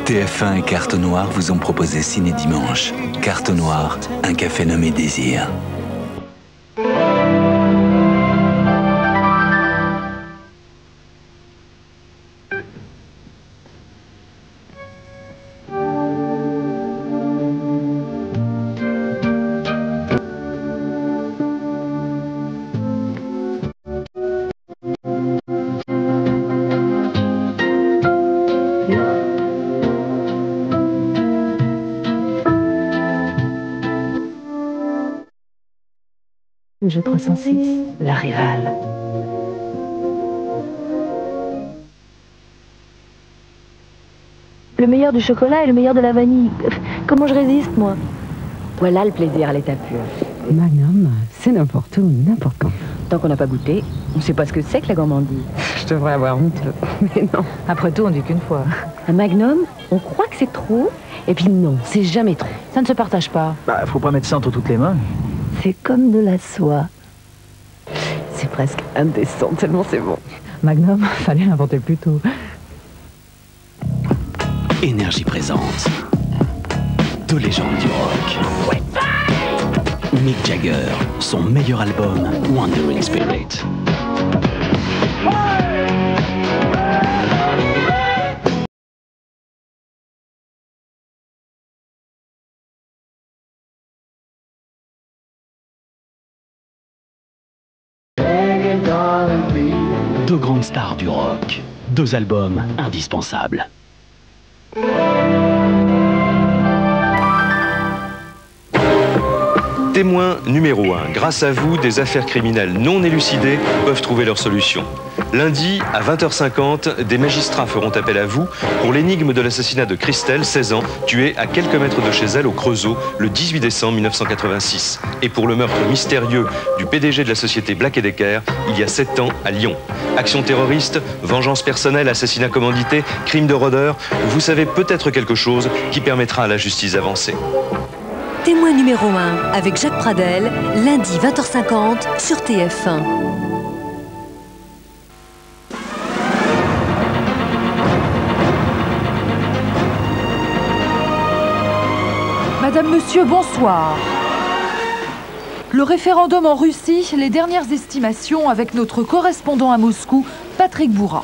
TF1 et Carte Noire vous ont proposé Ciné Dimanche. Carte Noire, un café nommé Désir. Le jeu 306, la rivale. Le meilleur du chocolat et le meilleur de la vanille. Comment je résiste, moi? Voilà le plaisir à l'état pur. Magnum, c'est n'importe où, n'importe quand. Tant qu'on n'a pas goûté, on ne sait pas ce que c'est que la gourmandise. Je devrais avoir honte, mais non. Après tout, on dit qu'une fois. Un Magnum, on croit que c'est trop, et puis non, c'est jamais trop. Ça ne se partage pas. Bah, faut pas mettre ça entre toutes les mains. C'est comme de la soie. C'est presque indécent, tellement c'est bon. Magnum, fallait l'inventer plus tôt. Énergie présente. Deux légendes du rock. Mick Jagger, son meilleur album, Wandering Spirit. Deux grandes stars du rock, deux albums indispensables. Témoin numéro 1. Grâce à vous, des affaires criminelles non élucidées peuvent trouver leur solution. Lundi, à 20h50, des magistrats feront appel à vous pour l'énigme de l'assassinat de Christelle, 16 ans, tuée à quelques mètres de chez elle au Creusot le 18 décembre 1986. Et pour le meurtre mystérieux du PDG de la société Black & Decker, il y a 7 ans, à Lyon. Action terroriste, vengeance personnelle, assassinat commandité, crime de rôdeur, vous savez peut-être quelque chose qui permettra à la justice d'avancer. Témoin numéro 1 avec Jacques Pradel, lundi 20h50 sur TF1. Madame, Monsieur, bonsoir. Le référendum en Russie, les dernières estimations avec notre correspondant à Moscou, Patrick Bourra.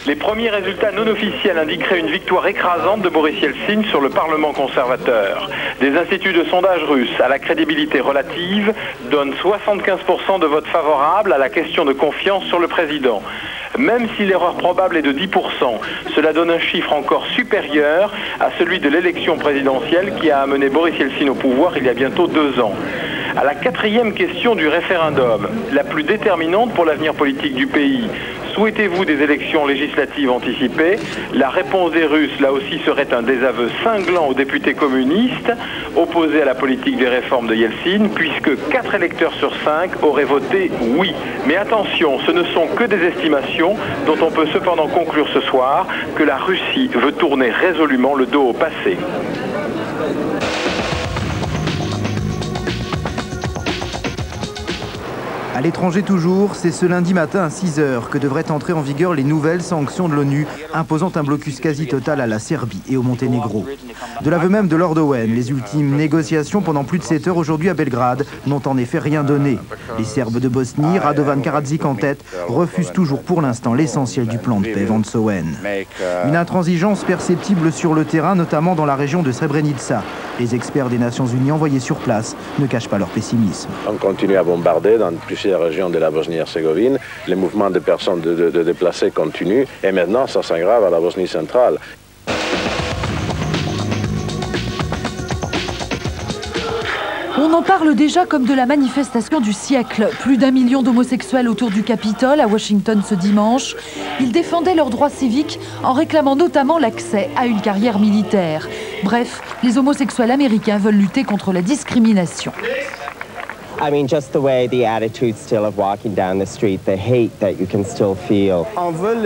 Les premiers résultats non officiels indiqueraient une victoire écrasante de Boris Yeltsin sur le Parlement conservateur. Des instituts de sondage russes à la crédibilité relative donnent 75% de votes favorables à la question de confiance sur le président. Même si l'erreur probable est de 10%, cela donne un chiffre encore supérieur à celui de l'élection présidentielle qui a amené Boris Yeltsin au pouvoir il y a bientôt 2 ans. À la 4e question du référendum, la plus déterminante pour l'avenir politique du pays, souhaitez-vous des élections législatives anticipées? La réponse des Russes, là aussi, serait un désaveu cinglant aux députés communistes, opposés à la politique des réformes de Yeltsin, puisque 4 électeurs sur 5 auraient voté oui. Mais attention, ce ne sont que des estimations dont on peut cependant conclure ce soir que la Russie veut tourner résolument le dos au passé. À l'étranger toujours, c'est ce lundi matin à 6 h que devraient entrer en vigueur les nouvelles sanctions de l'ONU imposant un blocus quasi total à la Serbie et au Monténégro. De l'aveu même de Lord Owen, les ultimes négociations pendant plus de 7 heures aujourd'hui à Belgrade n'ont en effet rien donné. Les Serbes de Bosnie, Radovan Karadzic en tête, refusent toujours pour l'instant l'essentiel du plan de paix Vance Owen. Une intransigeance perceptible sur le terrain, notamment dans la région de Srebrenica. Les experts des Nations Unies envoyés sur place ne cachent pas leur pessimisme. On continue à bombarder dans plusieurs régions de la Bosnie-Herzégovine. Les mouvements de personnes de déplacés continuent. Et maintenant, ça s'aggrave à la Bosnie centrale. On en parle déjà comme de la manifestation du siècle. Plus d'1 million d'homosexuels autour du Capitole à Washington ce dimanche. Ils défendaient leurs droits civiques en réclamant notamment l'accès à une carrière militaire. Bref, les homosexuels américains veulent lutter contre la discrimination. I mean, just the way the attitude still of walking down the street, the hate that you can still feel. On veut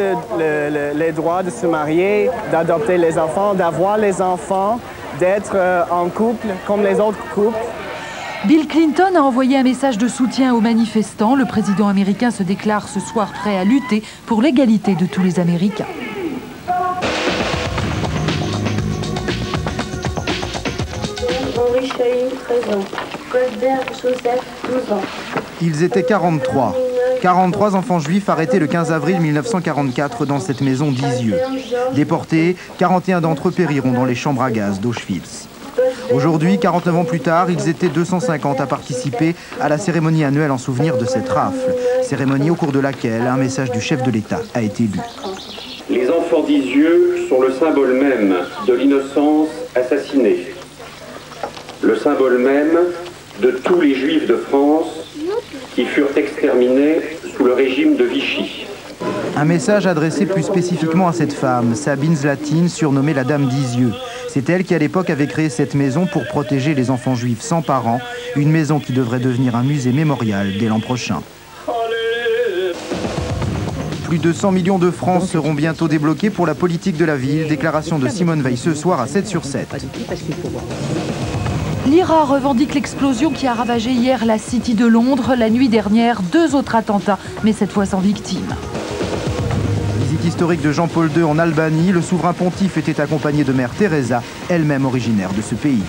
les droits de se marier, d'adopter les enfants, d'avoir les enfants, d'être en couple comme les autres couples. Bill Clinton a envoyé un message de soutien aux manifestants. Le président américain se déclare ce soir prêt à lutter pour l'égalité de tous les Américains. Henri Chailly, 13 ans. Goldberg Joseph, 12 ans. Ils étaient 43. 43 enfants juifs arrêtés le 15 avril 1944 dans cette maison d'Isieux. Déportés, 41 d'entre eux périront dans les chambres à gaz d'Auschwitz. Aujourd'hui, 49 ans plus tard, ils étaient 250 à participer à la cérémonie annuelle en souvenir de cette rafle. Cérémonie au cours de laquelle un message du chef de l'État a été lu. Les enfants d'Isieux sont le symbole même de l'innocence assassinée. Le symbole même de tous les juifs de France qui furent exterminés sous le régime de Vichy. Un message adressé plus spécifiquement à cette femme, Sabine Zlatine, surnommée la Dame d'Isieux. C'est elle qui, à l'époque, avait créé cette maison pour protéger les enfants juifs sans parents, une maison qui devrait devenir un musée mémorial dès l'an prochain. Plus de 100 millions de francs seront bientôt débloqués pour la politique de la ville. Déclaration de Simone Veil ce soir à 7/7. L'IRA revendique l'explosion qui a ravagé hier la City de Londres. La nuit dernière, 2 autres attentats, mais cette fois sans victimes. Visite historique de Jean-Paul II en Albanie. Le souverain pontife était accompagné de Mère Teresa, elle-même originaire de ce pays.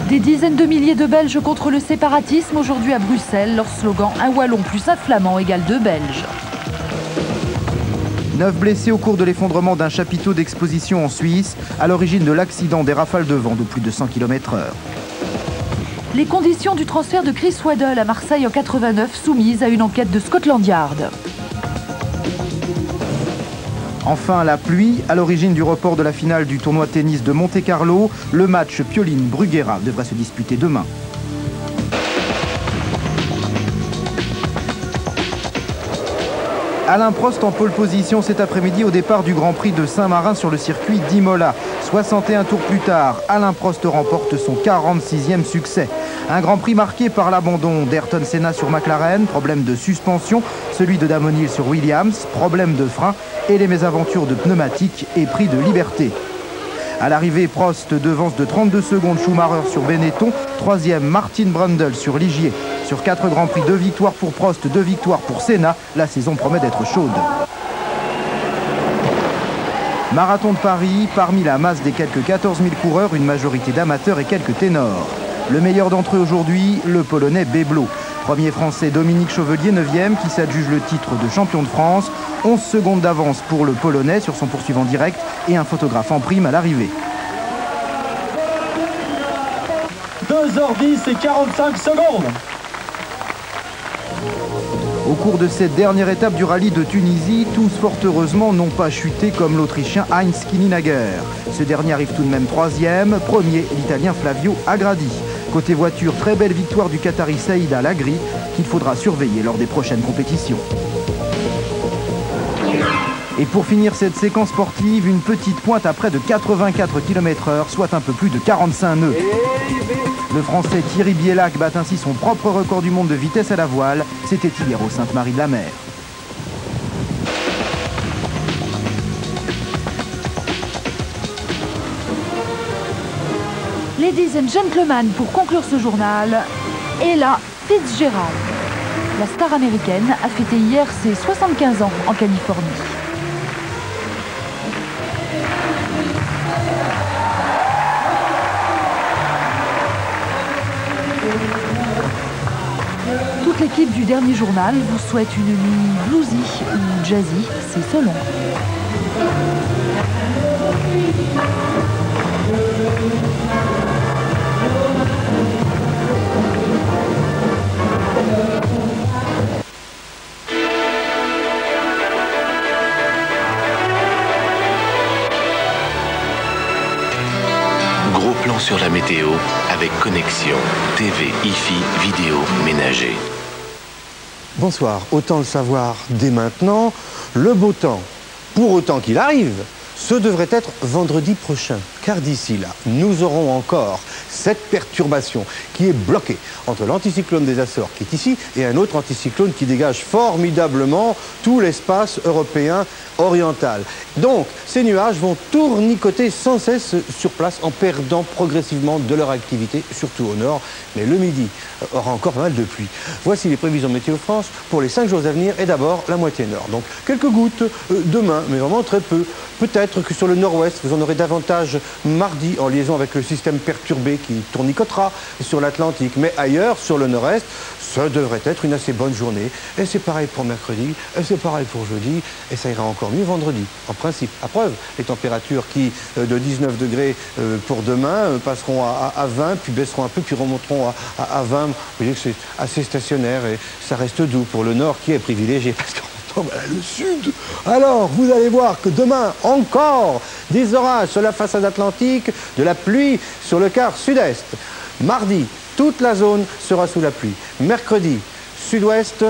Des dizaines de milliers de Belges contre le séparatisme aujourd'hui à Bruxelles. Leur slogan « Un Wallon plus un Flamand égale 2 Belges ». 9 blessés au cours de l'effondrement d'un chapiteau d'exposition en Suisse, à l'origine de l'accident des rafales de vent de plus de 100 km/h. Les conditions du transfert de Chris Waddle à Marseille en 89 soumises à une enquête de Scotland Yard. Enfin, la pluie, à l'origine du report de la finale du tournoi de tennis de Monte-Carlo. Le match Pioline-Bruguera devrait se disputer demain. Alain Prost en pole position cet après-midi au départ du Grand Prix de Saint-Marin sur le circuit d'Imola. 61 tours plus tard, Alain Prost remporte son 46e succès. Un Grand Prix marqué par l'abandon d'Ayrton Senna sur McLaren, problème de suspension, celui de Damon Hill sur Williams, problème de frein et les mésaventures de pneumatiques et prix de liberté. À l'arrivée, Prost devance de 32 secondes Schumacher sur Benetton, 3e Martin Brundle sur Ligier. Sur 4 Grands Prix, 2 victoires pour Prost, 2 victoires pour Senna. La saison promet d'être chaude. Marathon de Paris, parmi la masse des quelques 14 000 coureurs, une majorité d'amateurs et quelques ténors. Le meilleur d'entre eux aujourd'hui, le Polonais Beblo. Premier Français Dominique Chevelier, 9e, qui s'adjuge le titre de champion de France. 11 secondes d'avance pour le Polonais sur son poursuivant direct et un photographe en prime à l'arrivée. 2h10 et 45 secondes. Au cours de cette dernière étape du rallye de Tunisie, tous fort heureusement n'ont pas chuté comme l'Autrichien Heinz Kieninager. Ce dernier arrive tout de même 3e, premier l'Italien Flavio Agradi. Côté voiture, très belle victoire du Qatari Saïd Al-Agri qu'il faudra surveiller lors des prochaines compétitions. Et pour finir cette séquence sportive, une petite pointe à près de 84 km/h, soit un peu plus de 45 nœuds. Le Français Thierry Bielac bat ainsi son propre record du monde de vitesse à la voile. C'était hier au Sainte-Marie-de-la-Mer. Ladies and gentlemen, pour conclure ce journal, Ella Fitzgerald. La star américaine a fêté hier ses 75 ans en Californie. Toute l'équipe du dernier journal vous souhaite une nuit bluesy ou jazzy, c'est selon. Gros plan sur la météo avec Connexion, TV, IFI, vidéo, ménager. Bonsoir, autant le savoir dès maintenant, le beau temps, pour autant qu'il arrive, ce devrait être vendredi prochain, car d'ici là, nous aurons encore cette perturbation qui est bloquée entre l'anticyclone des Açores qui est ici et un autre anticyclone qui dégage formidablement tout l'espace européen oriental. Donc, ces nuages vont tournicoter sans cesse sur place en perdant progressivement de leur activité, surtout au nord, mais le midi aura encore pas mal de pluie. Voici les prévisions Météo France pour les 5 jours à venir et d'abord la moitié nord. Donc, quelques gouttes demain, mais vraiment très peu. Peut-être que sur le nord-ouest, vous en aurez davantage mardi, en liaison avec le système perturbé qui tournicotera sur l'Atlantique. Mais ailleurs, sur le nord-est, ça devrait être une assez bonne journée. Et c'est pareil pour mercredi, et c'est pareil pour jeudi, et ça ira encore mieux vendredi, en principe. À preuve, les températures qui, de 19 degrés pour demain, passeront à 20, puis baisseront un peu, puis remonteront à 20. Vous voyez que c'est assez stationnaire, et ça reste doux pour le nord qui est privilégié, parce qu'on entend le sud. Alors, vous allez voir que demain, encore, des orages sur la façade atlantique, de la pluie sur le quart sud-est. Mardi, toute la zone sera sous la pluie. Mercredi, sud-ouest,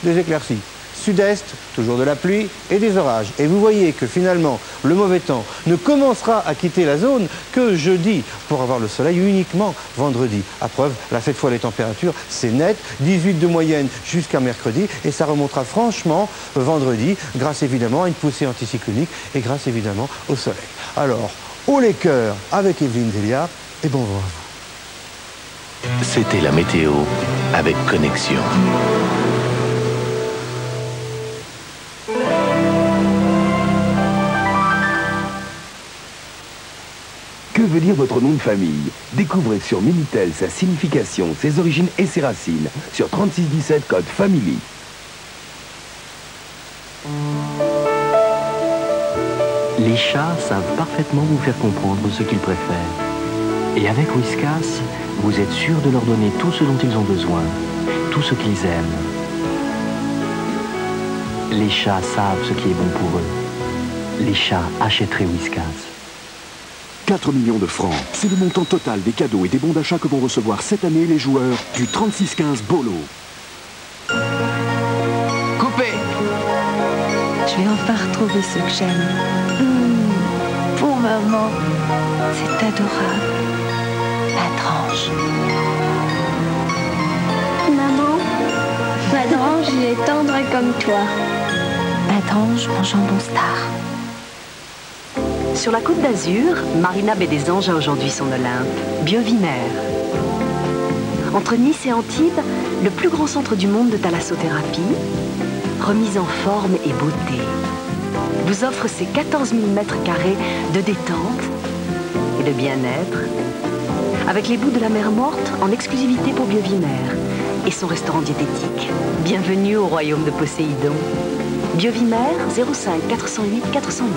des éclaircies. Sud-est, toujours de la pluie et des orages. Et vous voyez que finalement, le mauvais temps ne commencera à quitter la zone que jeudi, pour avoir le soleil uniquement vendredi. À preuve, là, cette fois, les températures, c'est net, 18 de moyenne jusqu'à mercredi, et ça remontera franchement vendredi, grâce évidemment à une poussée anticyclonique et grâce évidemment au soleil. Alors, haut les cœurs avec Evelyne Delia, et bon vent à vous. C'était la météo avec Connexion. Que veut dire votre nom de famille? Découvrez sur Minitel sa signification, ses origines et ses racines sur 3617 code Family. Les chats savent parfaitement vous faire comprendre ce qu'ils préfèrent. Et avec Whiskas, vous êtes sûr de leur donner tout ce dont ils ont besoin, tout ce qu'ils aiment. Les chats savent ce qui est bon pour eux. Les chats achèteraient Whiskas. 4 millions de francs, c'est le montant total des cadeaux et des bons d'achat que vont recevoir cette année les joueurs du 3615 Bolo. Coupé! Je vais enfin retrouver ce que j'aime. Pour maman, c'est adorable. Madrange. Maman, Madrange, il est tendre comme toi. Madrange, mon jambon star. Sur la Côte d'Azur, Marina Baie des Anges a aujourd'hui son Olympe, Biovimère. Entre Nice et Antibes, le plus grand centre du monde de thalassothérapie, remise en forme et beauté, vous offre ses 14 000 mètres carrés de détente et de bien-être, avec les bouts de la mer Morte en exclusivité pour Biovimère et son restaurant diététique. Bienvenue au royaume de Poséidon. Biovimère 05 408 408.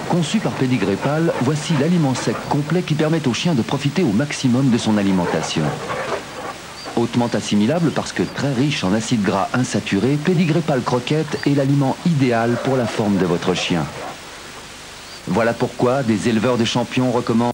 Conçu par Pédigrépal, voici l'aliment sec complet qui permet au chien de profiter au maximum de son alimentation. Hautement assimilable parce que très riche en acides gras insaturés, Pédigrépal Croquette est l'aliment idéal pour la forme de votre chien. Voilà pourquoi des éleveurs de champions recommandent